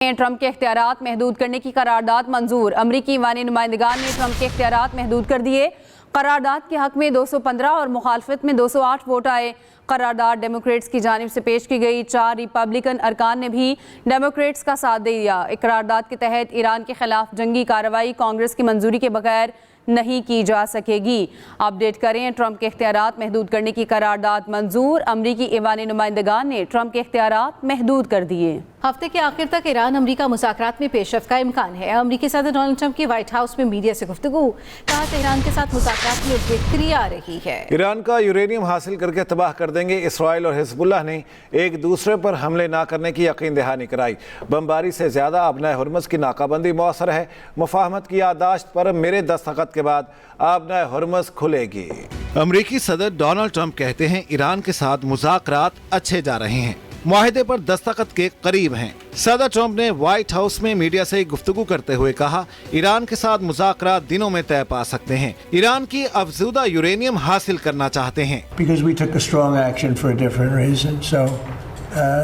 Trump के इख्तियारात महदूद करने की करारदाद मंजूर। अमरीकी ईवानी नुमाइंदगान ने ट्रंप के इख्तियारात महदूद कर दिए। करारदाद के हक में 215 और मुखालफत में 208 वोट आए। करारदाद डेमोक्रेट्स की जानिब से पेश की गई। 4 रिपब्लिकन अरकान ने भी डेमोक्रेट्स का साथ दे दिया। करारदाद के तहत ईरान के खिलाफ जंगी कार्रवाई कांग्रेस की मंजूरी के बगैर नहीं की जा सकेगी। अपडेट करें, ट्रंप के इख्तियारात महदूद करने की करारदाद मंजूर। अमरीकी ईवानी नुमाइंदगान ने ट्रंप के इख्तियारात महदूद कर दिए। हफ्ते के आखिर तक ईरान अमरीका मुज़ाकरात में पेशरफ्त का इम्कान है। अमरीकी सदर डोनाल्ड ट्रंप की व्हाइट हाउस में मीडिया से गुफ्तगू, कहा तेहरान के साथ मुज़ाकरात में बेहतरी आ रही है। ईरान का यूरेनियम हासिल करके तबाह कर देंगे। इसराइल और हिजबुल्लाह ने एक दूसरे पर हमले ना करने की यकीन दहानी कराई। बमबारी से ज्यादा आबनाए हुर्मुज़ की नाकाबंदी मौसर है। मुफाहमत की याददाश्त पर मेरे दस्तखत के बाद आबनाए हुर्मुज़ खुलेगी। अमरीकी सदर डोनाल्ड ट्रंप कहते हैं ईरान के साथ मुज़ाकरात अच्छे जा रहे हैं, मुआहिदे पर दस्तखत के करीब हैं। सदर ट्रंप ने व्हाइट हाउस में मीडिया से गुफ्तगू करते हुए कहा, ईरान के साथ मुज़ाकरात दिनों में तय पा सकते हैं। ईरान की अफज़ूदा यूरेनियम हासिल करना चाहते हैं। Because we took a strong action for a different reason, so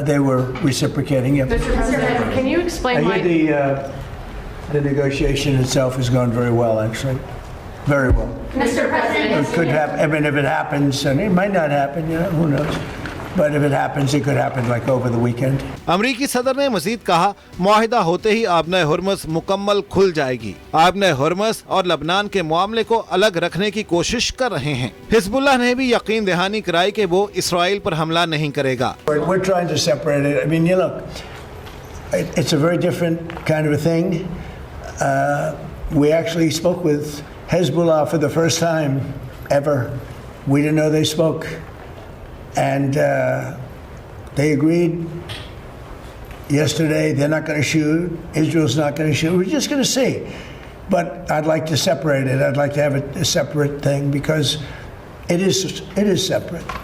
they were reciprocating it. Mr. President, can you explain why The negotiation itself has gone very well, actually, very well. Mr. President, It could happen. I mean, if it happens, and it might not happen, you know, who knows? But if it happens, it could happen like over the weekend. अमरीकी सदर ने मजीद कहा, मुआहिदा होते ही आबनाए Hormuz मुकम्मल खुल जाएगी। आबनाए Hormuz और लबनान के मामले को अलग रखने की कोशिश कर रहे हैं। हिजबुल्लाह ने भी यकीन दहानी कराई कि वो इसराइल पर हमला नहीं करेगा। We're trying to separate it. I mean, you look, it's a very different kind of a thing. We actually spoke with Hezbollah for the first time ever. We didn't know they spoke. And they agreed yesterday they're not going to shoot. Israel's not going to shoot. We're just going to see. But I'd like to separate it. I'd like to have a separate thing because it is separate.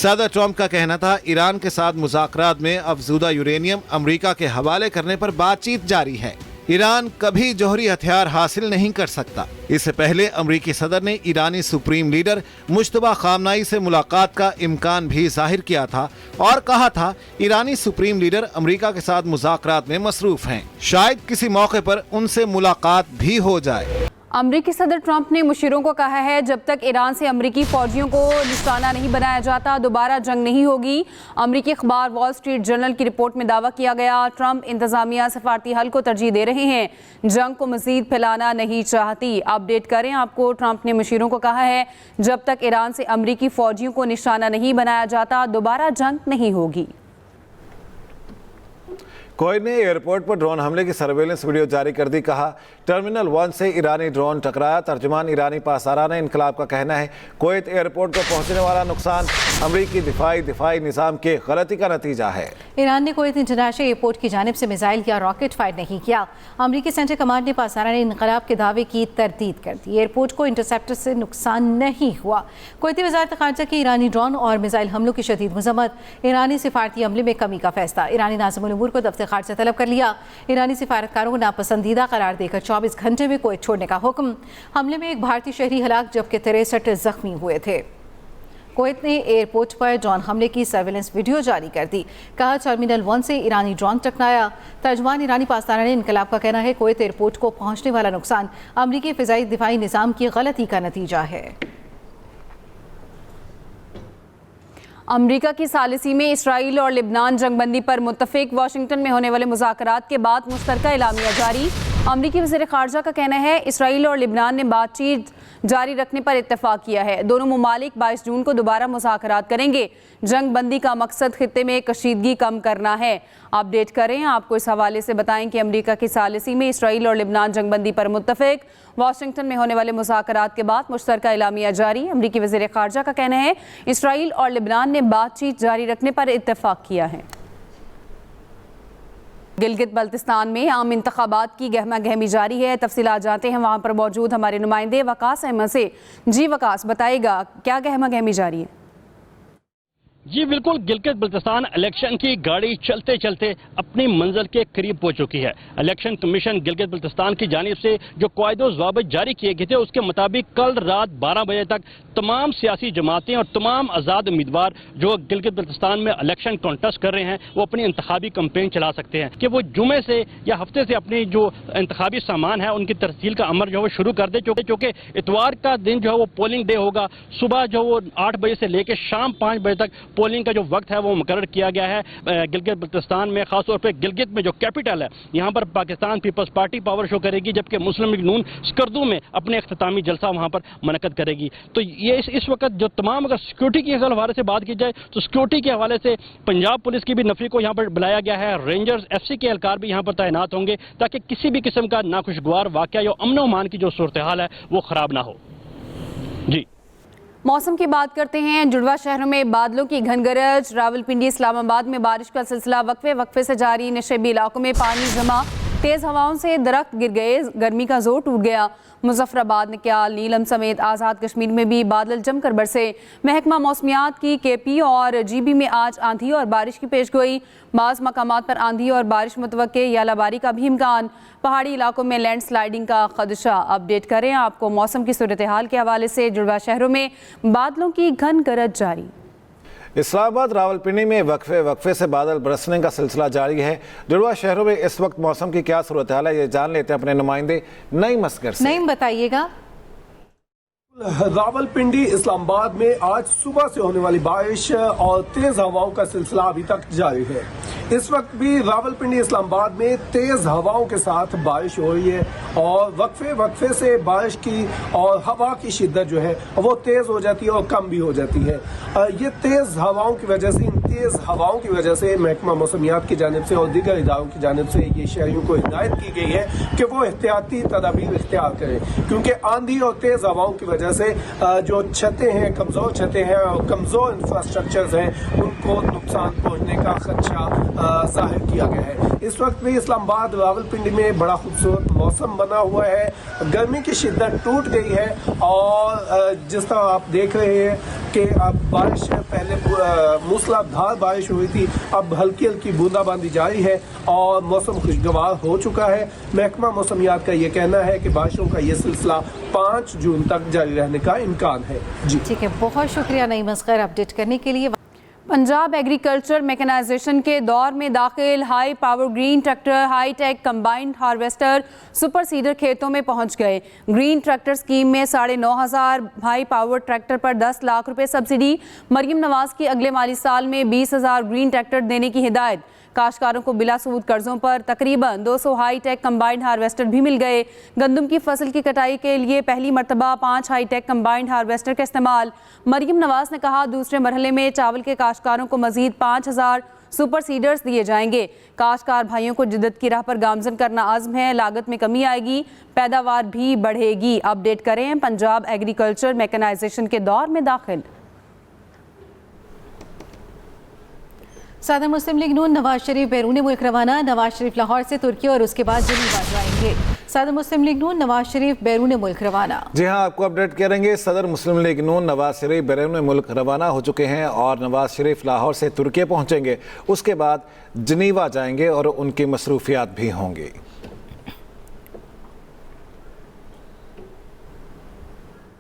सदर Trump का कहना था, Iran के साथ मुज़ाकरात में अफज़ूदा uranium अमरीका के हवाले करने पर बातचीत जारी है। ईरान कभी जौहरी हथियार हासिल नहीं कर सकता। इससे पहले अमरीकी सदर ने ईरानी सुप्रीम लीडर मुश्तबा खामनाई से मुलाकात का इम्कान भी जाहिर किया था और कहा था, ईरानी सुप्रीम लीडर अमरीका के साथ मुज़ाकरात में मसरूफ हैं, शायद किसी मौके पर उनसे मुलाकात भी हो जाए। अमरीकी सदर ट्रंप ने मुशीरों को कहा है, जब तक ईरान से अमरीकी फौजियों को निशाना नहीं बनाया जाता दोबारा जंग नहीं होगी। अमरीकी अखबार वॉल स्ट्रीट जर्नल की रिपोर्ट में दावा किया गया, ट्रंप इंतजामिया सफारती हल को तरजीह दे रहे हैं, जंग को मजीद फैलाना नहीं चाहती। अपडेट करें आपको, ट्रंप ने मुशीरों को कहा है, जब तक ईरान से अमरीकी फौजियों को निशाना नहीं बनाया जाता दोबारा जंग नहीं होगी। कोई ने एयरपोर्ट पर ड्रोन हमले की सर्वेलेंस वीडियो जारी कर दी। कहा, टर्मिनल 1 से ईरानी ड्रोन टकराया। तर्जुमान ईरानी पासदारान इनकलाब का कहना है, कोवैत एयरपोर्ट को पहुंचने वाला नुकसान अमरीकी दिफाई निज़ाम के गलती का नतीजा है। ईरान ने कोवैत इंटरनेशनल एयरपोर्ट की जानिब से मिसाइल या रॉकेट फायर नहीं किया। अमरीकी सेंट्रल कमांड ने पासदारान इनकलाब के दावे की तरदीद कर दी। एयरपोर्ट को इंटरसेप्टर से नुकसान नहीं हुआ। कोवैती वज़ारत ख़ारजा की ईरानी ड्रोन और मिसाइल हमलों की शदीद मज़म्मत। ईरानी सिफारती अमले में कमी का फैसला। ईरानी नाज़िमुल उमूर को दफ्तर खारजा तलब कर लिया। ईरानी सिफारतकारों को नापसंदीदा करार देकर 24 घंटे में कोवैत छोड़ने का हुक्म। हमले में एक भारतीय शहरी हलाक जबकि 63 जख्मी हुए थे। कोवैत ने एयरपोर्ट पर ड्रोन हमले की सर्वेलेंस वीडियो जारी कर दी। कहा, टर्मिनल 1 से ईरानी ड्रोन टकराया। तर्जुमान ईरानी पासदारान इनकलाब का कहना है, कोवैत एयरपोर्ट को पहुंचने वाला नुकसान अमरीकी फ़िज़ाई दिफाई निज़ाम की गलती का नतीजा है। अमरीका की सालिसी में इसराइल और लिबनान जंगबंदी पर मुत्तफिक। वाशिंगटन में होने वाले मुज़ाकरात के बाद मुश्तरका एलामिया जारी। अमरीकी वज़ीर ख़ारजा का कहना है, इसराइल और लिबनान ने बातचीत जारी रखने पर इत्तफाक किया है। दोनों मुमालिक 22 जून को दोबारा मुज़ाकरात करेंगे। जंग बंदी का मकसद खित्ते में कशीदगी कम करना है। अपडेट करें आपको, इस हवाले से बताएं कि अमरीका की सालिसी में इसराइल और लिबनान जंगबंदी पर मुत्तफिक। वाशिंगटन में होने वाले मुज़ाकरात के बाद मुश्तरका एलामिया जारी। अमरीकी वज़ीर ख़ारजा का कहना है, इसराइल और लिबनान ने बातचीत जारी रखने पर इत्तफाक किया है। गिलगित बल्तिस्तान में आम इंतखाबात की गहमा गहमी जारी है। तफसीलात जानते हैं वहाँ पर मौजूद हमारे नुमाइंदे वकास अहमद से। जी वकास, बताइएगा क्या गहमा गहमी जारी है? जी बिल्कुल, गिलगित बल्तिस्तान इलेक्शन की गाड़ी चलते चलते अपनी मंजिल के करीब पहुंच चुकी है। इलेक्शन कमीशन गिलगित बल्तिस्तान की जानिब से जो क़वायदो ज़वाबित जारी किए गए थे उसके मुताबिक कल रात 12 बजे तक तमाम सियासी जमातें और तमाम आज़ाद उम्मीदवार जो गिलगित बल्तिस्तान में इलेक्शन कॉन्टेस्ट कर रहे हैं वो अपनी इंतखाबी कैंपेन चला सकते हैं कि वो जुमे से या हफ्ते से अपनी जो इंतखाबी सामान है उनकी तरसील का अमल जो है शुरू कर दे, चूँकि इतवार का दिन जो है वो पोलिंग डे होगा। सुबह जो वो 8 बजे से लेकर शाम 5 बजे तक पोलिंग का जो वक्त है वो मुकर्रर किया गया है। गिलगित बल्तिस्तान में खासतौर पर गिलगित में जो कैपिटल है यहाँ पर Pakistan Peoples Party power show करेगी, जबकि मुस्लिम लीग नून स्कर्दू में अपने इख्तितामी जलसा वहाँ पर मुनक्कद करेगी। तो ये इस वक्त जो तमाम अगर सिक्योरिटी के हवाले से बात की जाए तो सिक्योरिटी के हवाले से पंजाब पुलिस की भी नफरी को यहाँ पर बुलाया गया है। रेंजर्स FC के एहलकार भी यहाँ पर तैनात होंगे ताकि किसी भी किस्म का नाखुशगवार वाकया या अमन अमान की जो सूरत हाल है वो खराब ना हो। जी मौसम की बात करते हैं। जुड़वा शहरों में बादलों की घन गरज। रावलपिंडी इस्लामाबाद में बारिश का सिलसिला वक्फे से जारी। नशेबी इलाकों में पानी जमा। तेज हवाओं से दरख्त गिर गए। गर्मी का जोर टूट गया। मुजफ्फराबाद, निक्याल, नीलम समेत आज़ाद कश्मीर में भी बादल जमकर बरसे। महकमा मौसमियात की KP और GB में आज आंधी और बारिश की पेशगोई। बाज़ मकामात पर आंधी और बारिश मुतवक्के, यालाबारी का भी इम्कान। पहाड़ी इलाकों में लैंडस्लाइडिंग का खदशा। अपडेट करें आपको मौसम की सूरत हाल के हवाले से। जुड़वा शहरों में बादलों की घन गरज जारी। इस्लामाबाद, रावलपिंडी में वक्फे से बादल बरसने का सिलसिला जारी है। जुड़वा शहरों में इस वक्त मौसम की क्या सूरत हाल है ये जान लेते हैं अपने नुमाइंदे नईम असगर से। नईम बताइएगा। रावलपिंडी, इस्लामाबाद में आज सुबह से होने वाली बारिश और तेज हवाओं का सिलसिला अभी तक जारी है। इस वक्त भी रावलपिंडी, इस्लामाबाद में तेज हवाओं के साथ बारिश हो रही है और वक्फे से बारिश की और हवा की शिद्दत जो है वो तेज हो जाती है और कम भी हो जाती है। ये तेज हवाओं की वजह से, इन तेज हवाओं की वजह से महकमा मौसमियात की जानिब से और दीगर इदारों की जानिब से ये शहरियों को हिदायत की गई है कि वो एहतियाती तदाबीर इख्तियार करें, क्योंकि आंधी और तेज हवाओं की वजह से जो छतें हैं, कमजोर छतें हैं और कमजोर इंफ्रास्ट्रक्चर हैं, उनको नुकसान पहुंचने का खदशा जाहिर किया गया है। इस वक्त भी इस्लामाबाद, रावलपिंडी में बड़ा खूबसूरत मौसम बना हुआ है। गर्मी की शिद्दत टूट गई है और जिस तरह आप देख रहे हैं कि अब बारिश पहले मूसलाधार बारिश हुई थी, अब हल्की हल्की बूंदाबांदी जारी है और मौसम खुशगवार हो चुका है। महकमा मौसमियात का ये कहना है कि बारिशों का ये सिलसिला 5 जून तक जारी रहने का इम्कान है। जी ठीक है, बहुत शुक्रिया नईम असगर अपडेट करने के लिए। पंजाब एग्रीकल्चर मैकेनाइजेशन के दौर में दाखिल high power green tractor, high tech combined harvester, super seeder खेतों में पहुंच गए। ग्रीन ट्रैक्टर स्कीम में 9,500 हाई पावर ट्रैक्टर पर 10 लाख रुपए सब्सिडी। मरियम नवाज की अगले माली साल में 20,000 ग्रीन ट्रैक्टर देने की हिदायत। काश्तकारों को बिला सूद कर्जों पर तकरीबन 200 हाई टेक कंबाइंड हार्वेस्टर भी मिल गए। गंदम की फसल की कटाई के लिए पहली मरतबा 5 हाई टेक कंबाइंड हार्वेस्टर का इस्तेमाल। मरियम नवाज ने कहा दूसरे मरहले में चावल के काश्तकारों को मजीद 5,000 सुपर सीडर्स दिए जाएंगे। काश्तकार भाइयों को जिद्दत की राह पर गामजन करना आज़म है। लागत में कमी आएगी, पैदावार भी बढ़ेगी। अपडेट करें पंजाब एग्रीकल्चर मैकेनाइजेशन के दौर में दाखिल। सदर मुस्लिम लीग नून नवाज शरीफ बैरून मुल्क रवाना। नवाज शरीफ लाहौर से तुर्की और उसके बाद जिनेवा जाएंगे। सदर मुस्लिम लीग नून नवाज शरीफ बैरून मुल्क रवाना। जी हाँ, आपको अपडेट करेंगे। सदर मुस्लिम लीग नून नवाज शरीफ बैरून मुल्क रवाना हो चुके हैं और नवाज शरीफ लाहौर से तुर्की पहुंचेंगे, उसके बाद जिनेवा जाएंगे और उनकी मसरूफियात भी होंगी।